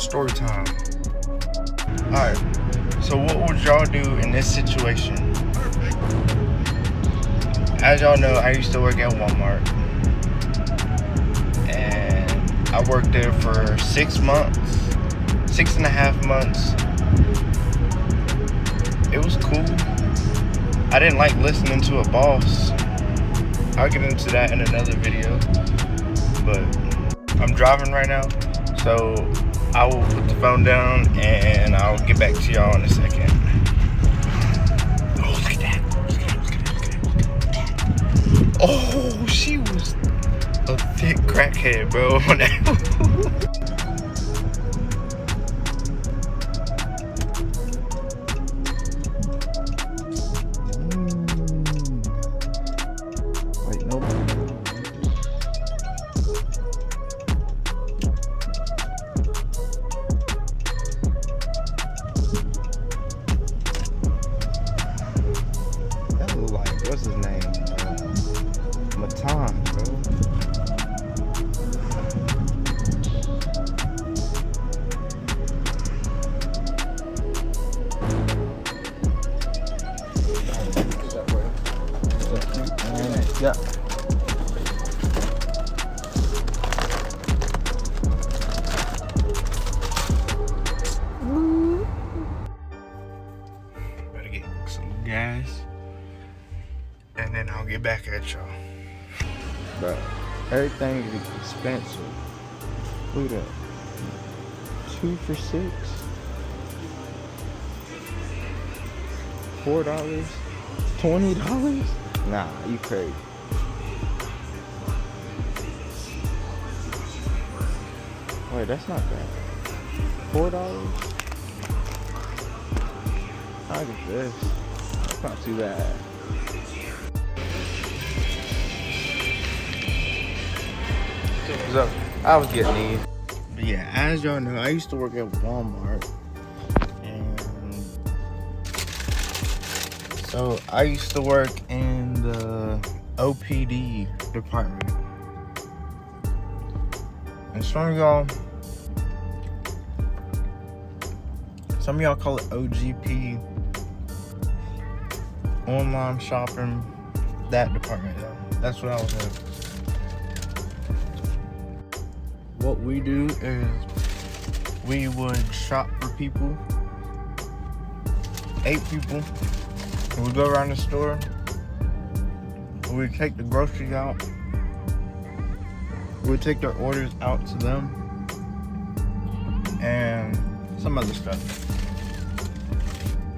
story time. Alright, so what would y'all do in this situation? As y'all know, I used to work at Walmart. And I worked there for 6 months, 6.5 months. It was cool. I didn't like listening to a boss. I'll get into that in another video. But I'm driving right now, so I will put the phone down and I'll get back to y'all in a second. Oh, look at that. Oh, she was a thick crackhead, bro. Wait, nobody. That look like, what's his name? Matan, bro. Yeah. Better get some gas, and then I'll get back at y'all. But everything is expensive. Look at that. 2 for $6. $4. $20? Nah, you crazy. Wait, that's not bad. $4? Look at this. That's not too bad. So, I was getting these. But yeah, as y'all know, I used to work at Walmart. And so I used to work in the OPD department. And some of y'all call it OGP, online shopping, that department though. That's what I was in. What we do is we would shop for people, 8 people. And we go around the store. We take the groceries out. We take their orders out to them and some other stuff.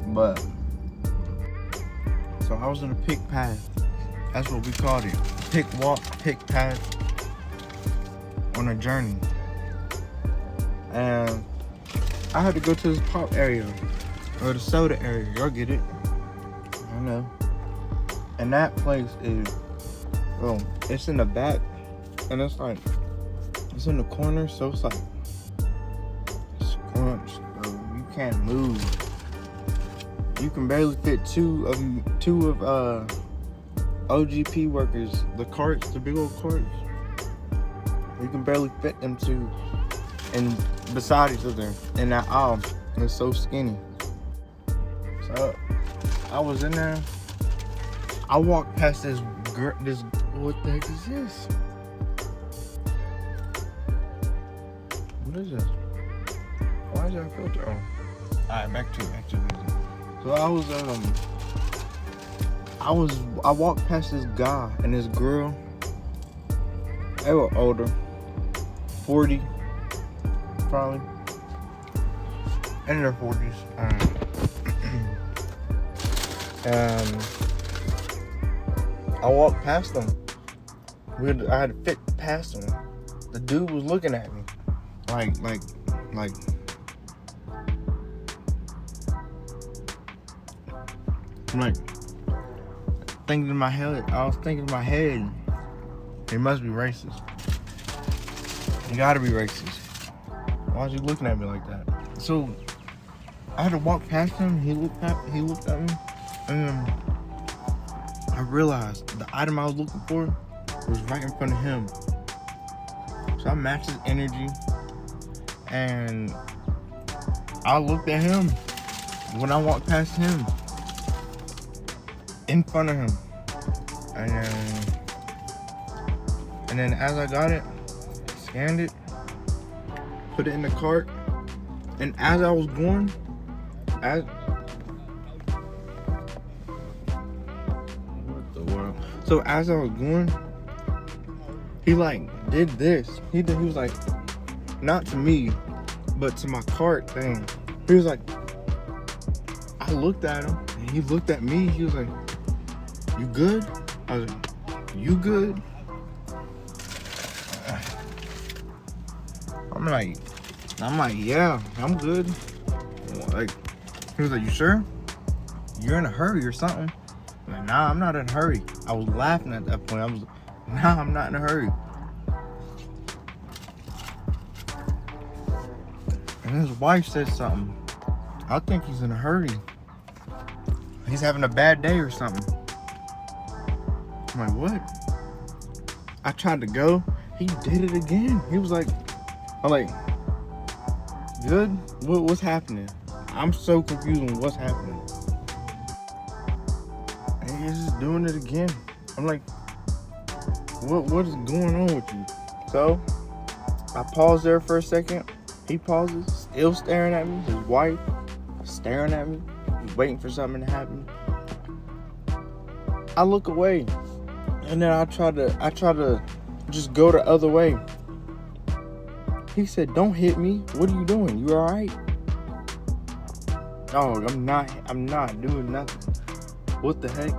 But so I was in a pick path. That's what we called it. Pick walk, pick path on a journey. And I had to go to this pop area or the soda area. Y'all get it? I know. And that place is, well, it's in the back. And it's like, it's in the corner, so it's like scrunched, bro. You can't move. You can barely fit two of OGP workers, the carts, the big old carts. You can barely fit them two and beside each other in that aisle. It's so skinny. So I was in there. I walked past this what the heck is this? What is this? Why is that filter on? Alright, back to it. So I walked past this guy and this girl. They were older, 40, probably, in their 40s. I walked past them. I had to fit past them. The dude was looking at me, like. I'm like thinking in my head. I was thinking in my head, he must be racist. You gotta be racist. Why is he looking at me like that? So I had to walk past him. He looked at me, and I realized the item I was looking for was right in front of him. So I matched his energy, and I looked at him when I walked past him, in front of him. And then as I got it, scanned it, put it in the cart, and as I was going, what the world? So as I was going, he like did this. He was like, not to me, but to my cart thing. He was like, I looked at him, and he looked at me. He was like, "You good?" I was like, "You good?" I'm like, "Yeah, I'm good." Like, he was like, "You sure? You're in a hurry or something?" I'm like, "Nah, I'm not in a hurry." I was laughing at that point. I was like, "Nah, I'm not in a hurry." And his wife said something. I think he's in a hurry. He's having a bad day or something. I'm like, what? I tried to go. He did it again. He was like, I'm like, good? What's happening? I'm so confused on what's happening. And he's just doing it again. I'm like, what is going on with you? So I paused there for a second. He pauses, still staring at me. His wife staring at me. He's waiting for something to happen. I look away, and then I try to just go the other way. He said, "Don't hit me. What are you doing? You all right?" Oh, I'm not doing nothing. What the heck?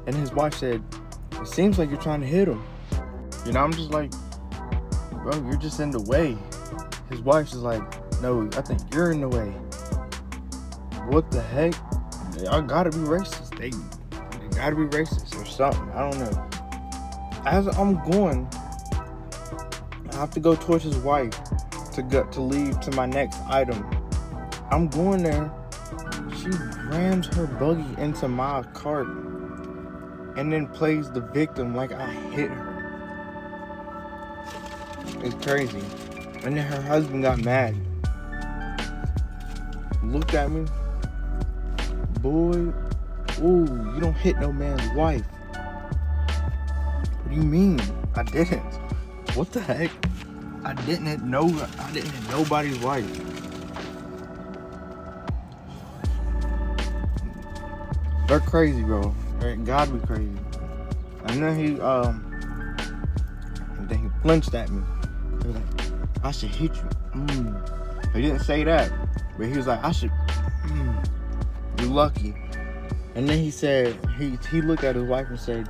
And his wife said, "It seems like you're trying to hit him." You know, I'm just like, bro, you're just in the way. His wife's just like, "No, I think you're in the way." What the heck? Y'all gotta be racist. They gotta be racist or something. I don't know. As I'm going, I have to go towards his wife to leave to my next item. I'm going there. She rams her buggy into my cart and then plays the victim like I hit her. It's crazy. And then her husband got mad. Looked at me. "Boy, ooh, you don't hit no man's wife." "What do you mean?" "I didn't." What the heck? I didn't hit nobody's wife. They're crazy, bro. They gotta be crazy. And then he flinched at me. He was like, "I should hit you." He didn't say that, but he was like, "I should. You lucky." And then he said, he looked at his wife and said,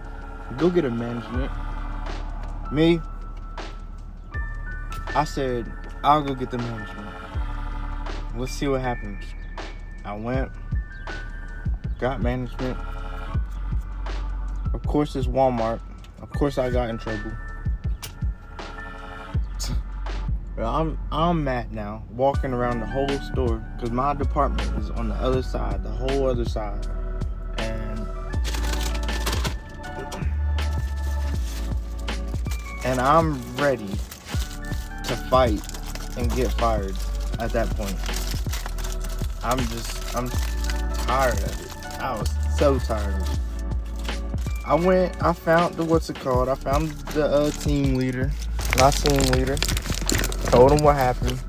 "Go get a management." Me, I said, "I'll go get the management. Let's see what happens." I went, got management. Of course, it's Walmart. Of course, I got in trouble. I'm mad now, walking around the whole store because my department is on the other side, the whole other side, and I'm ready to fight and get fired at that point. I'm tired of it. I was so tired of it. I found I found the team leader, my team leader. Told him what happened.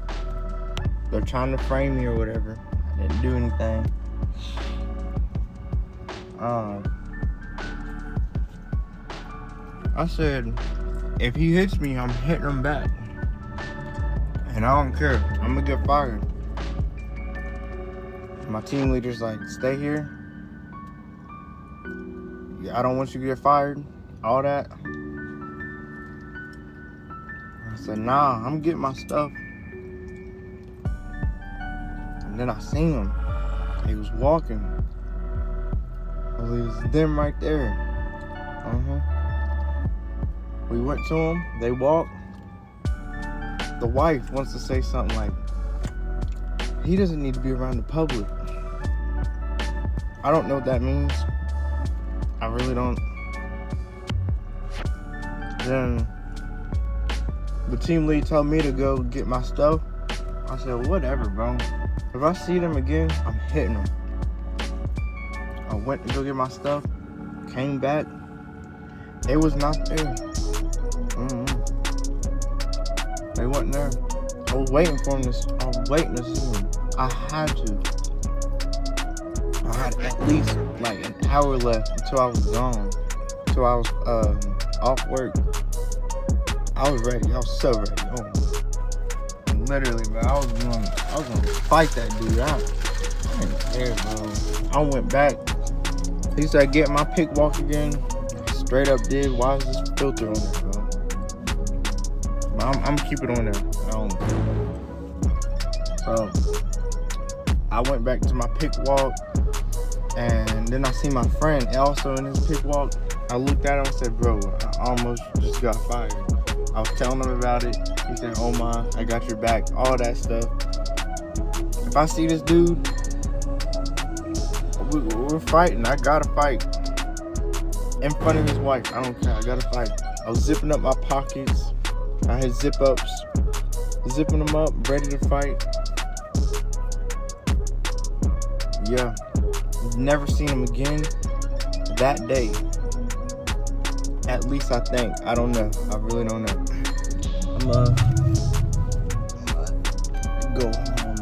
They're trying to frame me or whatever. I didn't do anything. I said, if he hits me, I'm hitting him back. And I don't care. I'm gonna get fired. My team leader's like, "Stay here. I don't want you to get fired." All that. I said, "Nah, I'm getting my stuff." And then I seen him. He was walking. Well, it was them right there. We went to him. They walked. The wife wants to say something like, "He doesn't need to be around the public." I don't know what that means. I really don't. Then the team lead told me to go get my stuff. I said, whatever, bro. If I see them again, I'm hitting them. I went to go get my stuff, came back, they was not there. They wasn't there. I was waiting for them I was waiting to see them. I had at least like an hour left until I was gone. Until I was off work. I was ready. I was so ready. Oh, literally, bro. I was gonna fight that dude. I didn't care, bro. I went back. He said, get my pick walk again. Straight up did. Why is this filter on there, bro? I'm keeping it on there. So I went back to my pick walk, and then I see my friend also in his pick walk. I looked at him and said, bro, I almost just got fired. I was telling him about it. He said, oh my, I got your back, all that stuff. If I see this dude, we're fighting. I gotta fight. In front of his wife, I don't care, I gotta fight. I was zipping up my pockets. I had zip ups, zipping them up, ready to fight. Yeah, never seen him again that day. At least I think. I don't know. I really don't know. I'm go home now.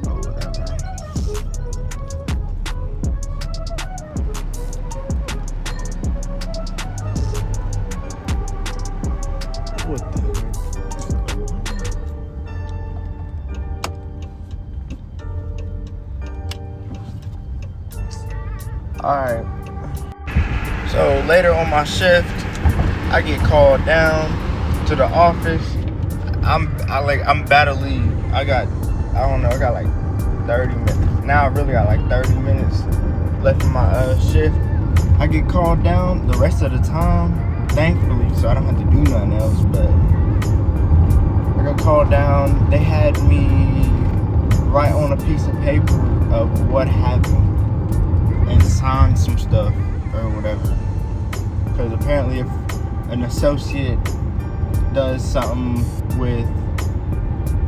Oh, whatever. What the heck? Alright. So later on my shift, I get called down to the office. I'm about to leave. I got like 30 minutes. Now I really got like 30 minutes left in my shift. I get called down the rest of the time, thankfully, so I don't have to do nothing else, but I got called down. They had me write on a piece of paper of what happened and sign some stuff or whatever. Because apparently if an associate does something with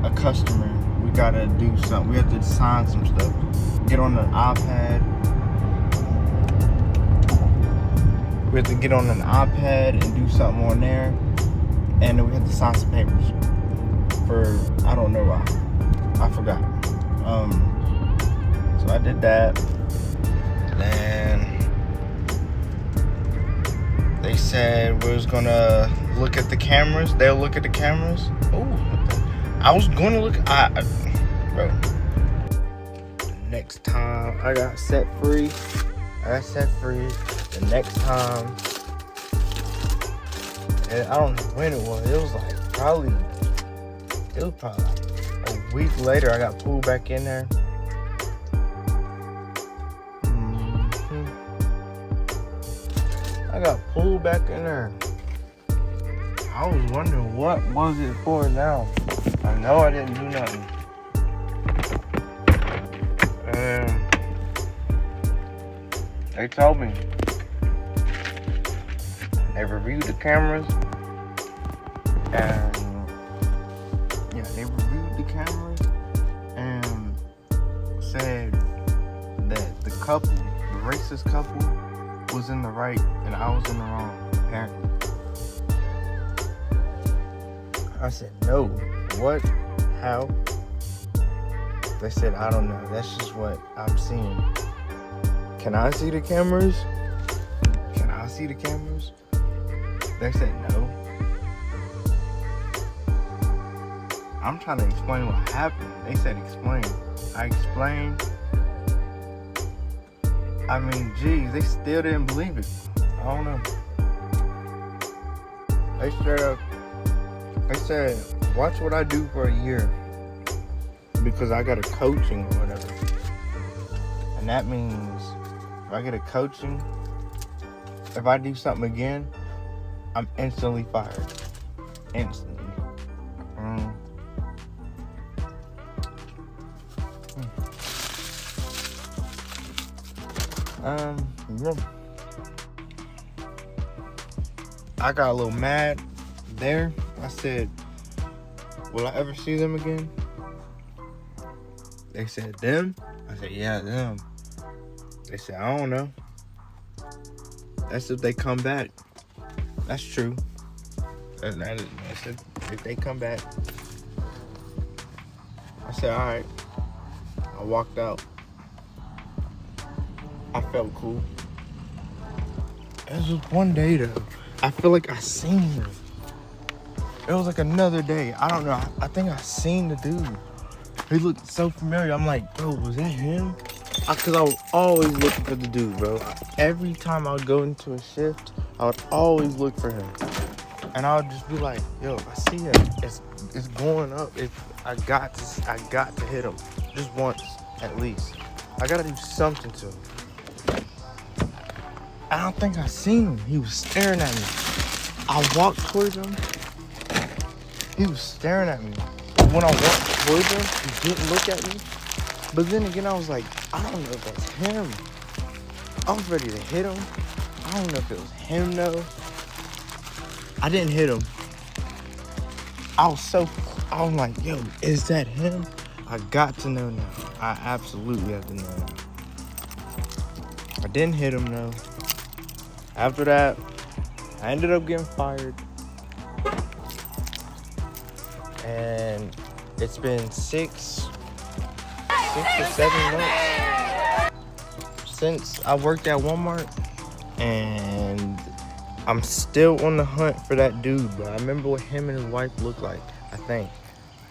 a customer, we gotta do something. We have to sign some stuff. Get on an iPad. We have to get on an iPad and do something on there. And then we have to sign some papers. For, I don't know why. I forgot. So I did that. Then they said we was gonna look at the cameras. They'll look at the cameras. Oh, I was gonna look. Bro. Next time I got set free. The next time, and I don't know when it was. It was probably like a week later. I got pulled back in there. I got pulled back in there. I was wondering what was it for now. I know I didn't do nothing. And they told me they reviewed the cameras, and they reviewed the cameras and said that the couple, the racist couple, was in the right and I was in the wrong, apparently. I said, no. What? How? They said, I don't know. That's just what I'm seeing. Can I see the cameras? Can I see the cameras? They said no. I'm trying to explain what happened. They said explain. I explained. I mean, geez, they still didn't believe it. I don't know. They straight up, they said, watch what I do for a year. Because I got a coaching or whatever. And that means if I get a coaching, if I do something again, I'm instantly fired. Instantly. Yeah. I got a little mad there. I said, will I ever see them again? They said, them? I said, yeah, them. They said, I don't know. That's if they come back. That's true. That's if they come back. I said, all right. I walked out. I felt cool. It was just one day though. I feel like I seen him. It was like another day. I don't know. I think I seen the dude. He looked so familiar. I'm like, bro, was that him? Because I was always looking for the dude, bro. Every time I would go into a shift, I would always look for him. And I would just be like, yo, I see him. It's going up. I got to hit him just once at least. I gotta do something to him. I don't think I seen him. He was staring at me. I walked towards him. He was staring at me. When I walked towards him, he didn't look at me. But then again, I was like, I don't know if that's him. I was ready to hit him. I don't know if it was him though. I didn't hit him. I was like, yo, is that him? I got to know now. I absolutely have to know now. I didn't hit him though. After that, I ended up getting fired. And it's been 6 or 7 months since I worked at Walmart. And I'm still on the hunt for that dude, but I remember what him and his wife looked like, I think.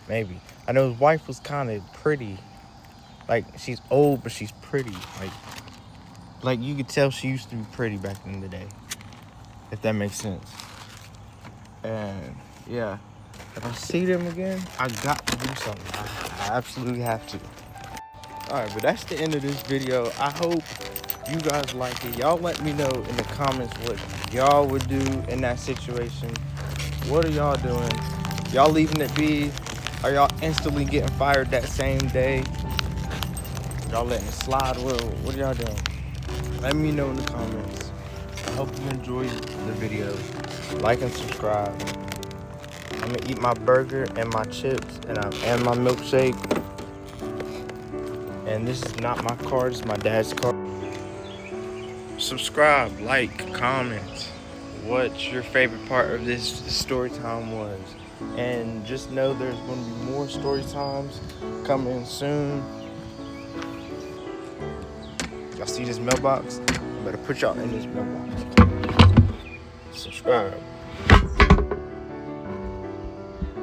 Maybe. I know his wife was kind of pretty. Like, she's old, but she's pretty. Like you could tell she used to be pretty back in the day, if that makes sense. And yeah, if I see them again, I got to do something. I absolutely have to. All right, but that's the end of this video. I hope you guys like it. Y'all let me know in the comments what y'all would do in that situation. What are y'all doing? Y'all leaving it be? Are y'all instantly getting fired that same day? Y'all letting it slide? What are y'all doing? Let me know in the comments. I hope you enjoyed the video. Like and subscribe. I'm gonna eat my burger and my chips and my milkshake. And this is not my car, this is my dad's car. Subscribe, like, comment what your favorite part of this story time was. And just know there's gonna be more story times coming soon. Y'all see this mailbox? I better put y'all in this mailbox. Subscribe.